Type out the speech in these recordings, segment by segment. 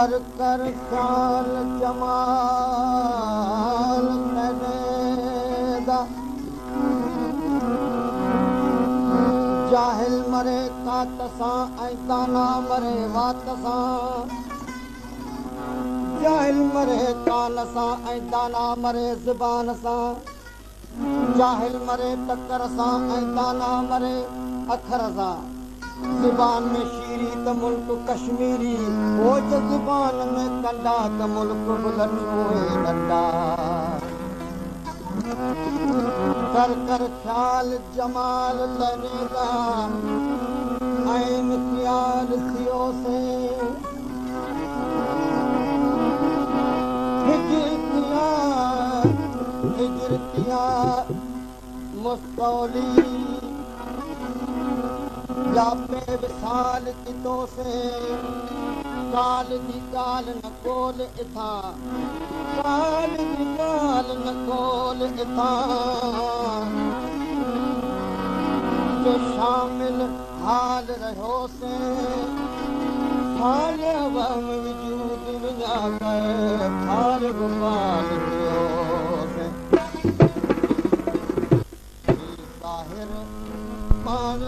कर कर ख्याल जमाल तनेदा जाहिल मरे कात सां ऐं दाना मरे वात सां जाहिल मरे कान सां ऐं दाना मरे ज़बान सां जाहिल मरे टकर सां ऐं दाना मरे अखर सां ज़बान में शीरी त मुल्क कश्मीरी हो ज ज़बान में कंडा त मुल्क बुलंद हुए नंढा कर कर ख्याल जमाल तनेदा ऐं ख्याल थियो से हिजर किया मुस्तौली या पे विसाल कितो से काल दी गाल न कोल इथा काल दी गाल न कोल इथा जो शामिल हाल रहो से हाल वम वजूद विजा कर हाल गुमान थियो से ज़ाहिर मान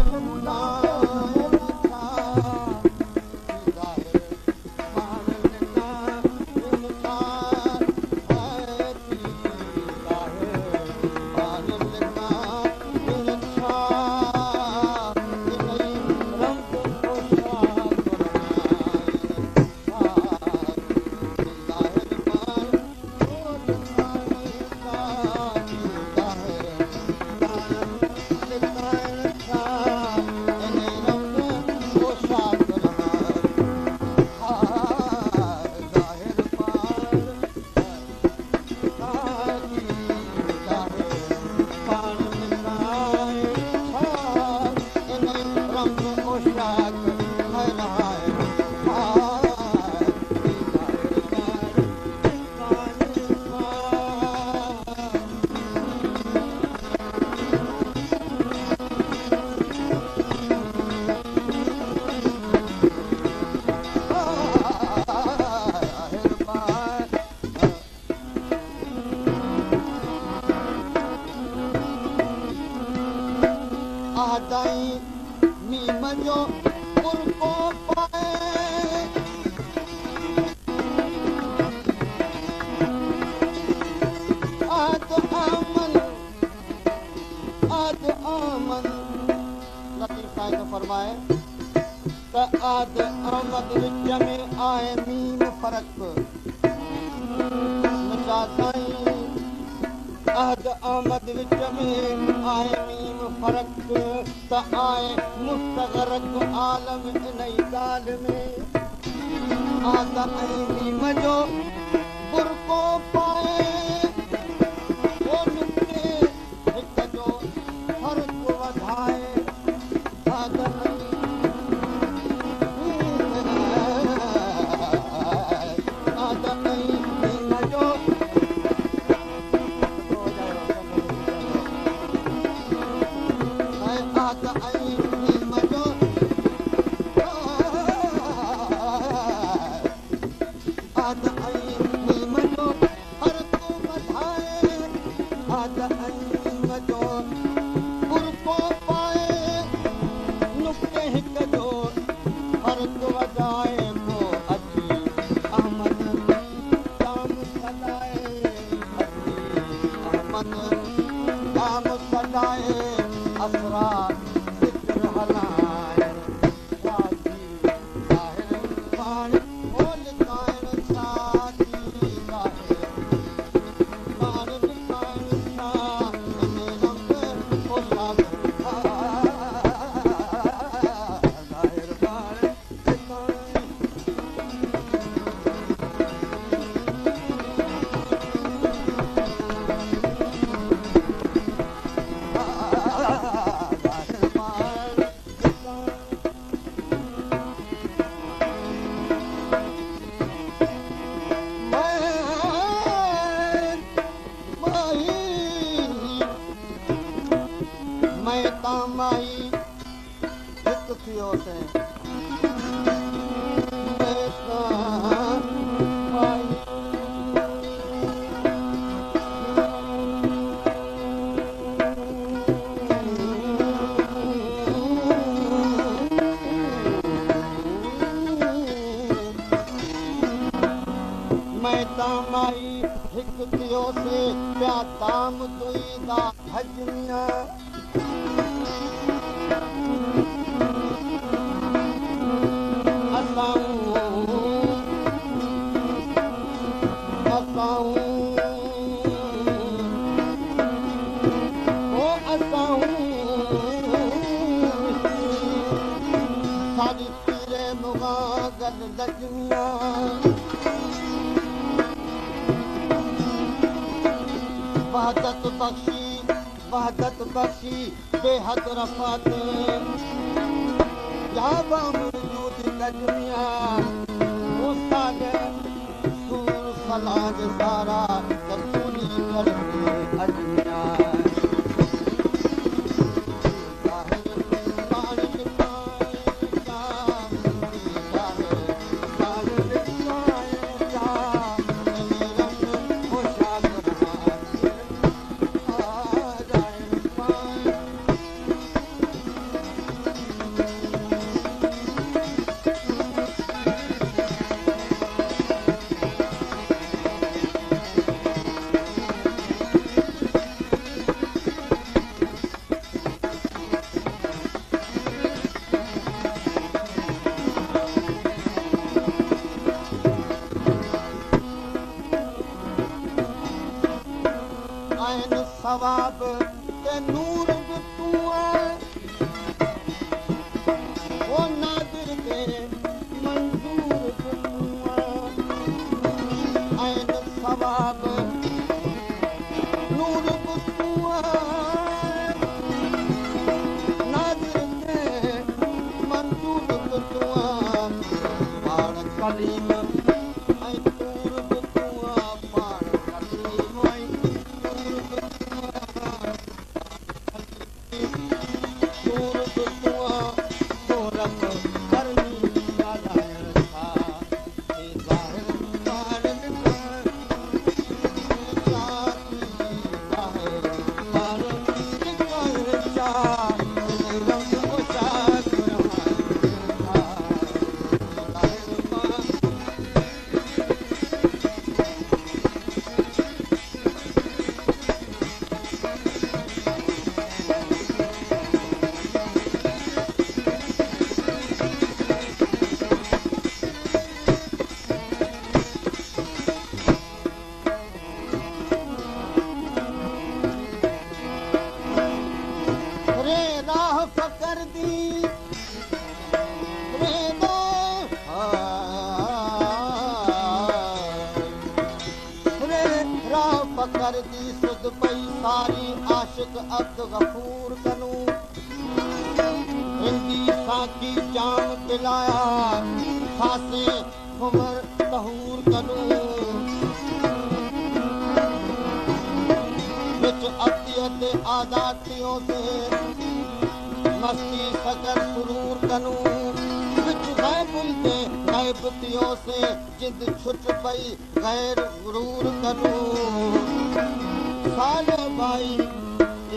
थियो से थियो से पिया दाम दुईदा हजमिया सारी पीरे मुगा गल लजमिया वहदत बख्शी बेहद रफात जावा मौजूद लजमिया मुस्ताद सूर सलाज सारा रसूली करते अजमिया सवाब ते नूर भी तू है वो नादिर के मंजूर भी तू है ऐन सवाब नूर भी तू है नादिर के मंजूर भी तू है पाण कलीम ऐं तूर भी तू है पाण कलीम ऐं तूर भी कर दी सुध पई सारी आशिक अब्द गफूर कनू हिंदी साकी जाम पिलाया खासे उमर तहूर कनू विच अतियत आजादियों से मस्ती सकर सुरूर कनू विच गैबुल दे गैबतियों से जिद छुट पई गैर गुरूर कनू साले भाई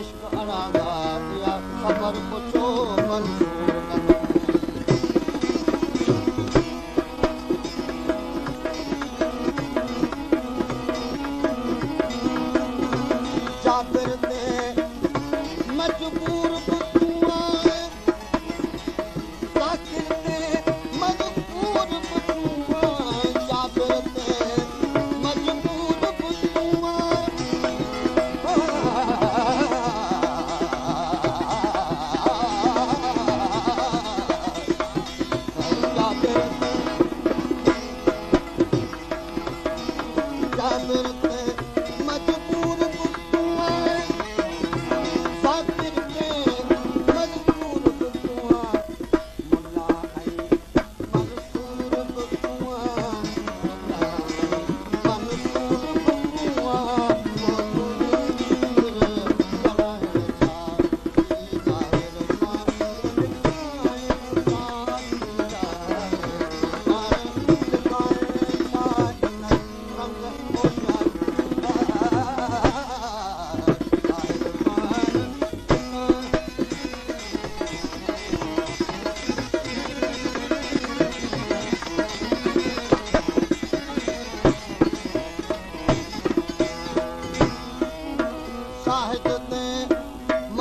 इश्क अरादा दिया खबर पुछो मंजूर कनो जाबिर ते मजबूर बुआ साकिर ते मजबूर बुआ जाबिर ते मजबूर बुआ मजबूर बुआ साकिर ते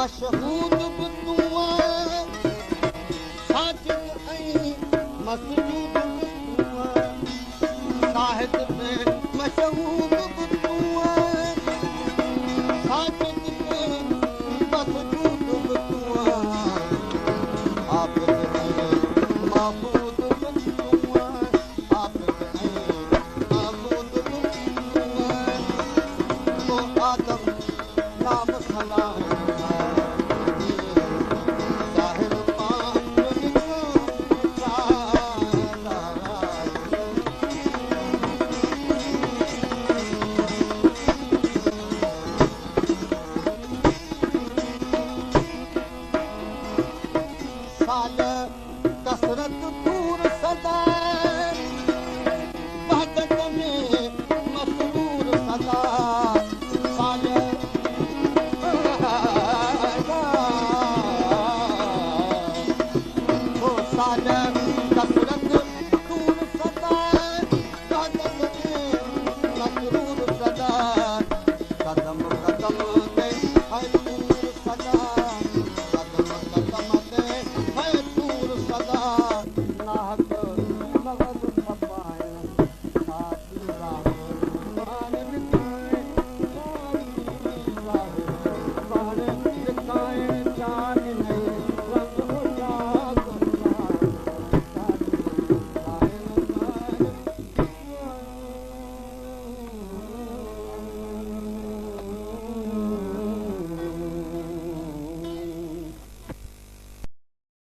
मशहूद बि तूं आहीं साजिद ऐं मसजूद बि तूं आहीं साहिद में मशहूद बि तूं आहीं साजिद में मसजूद बि तूं आहीं आबिद ऐं महबूद बि तूं आहीं आबिद ऐं महबूद बि तूं आहीं तो आदम नाम सलाम Father.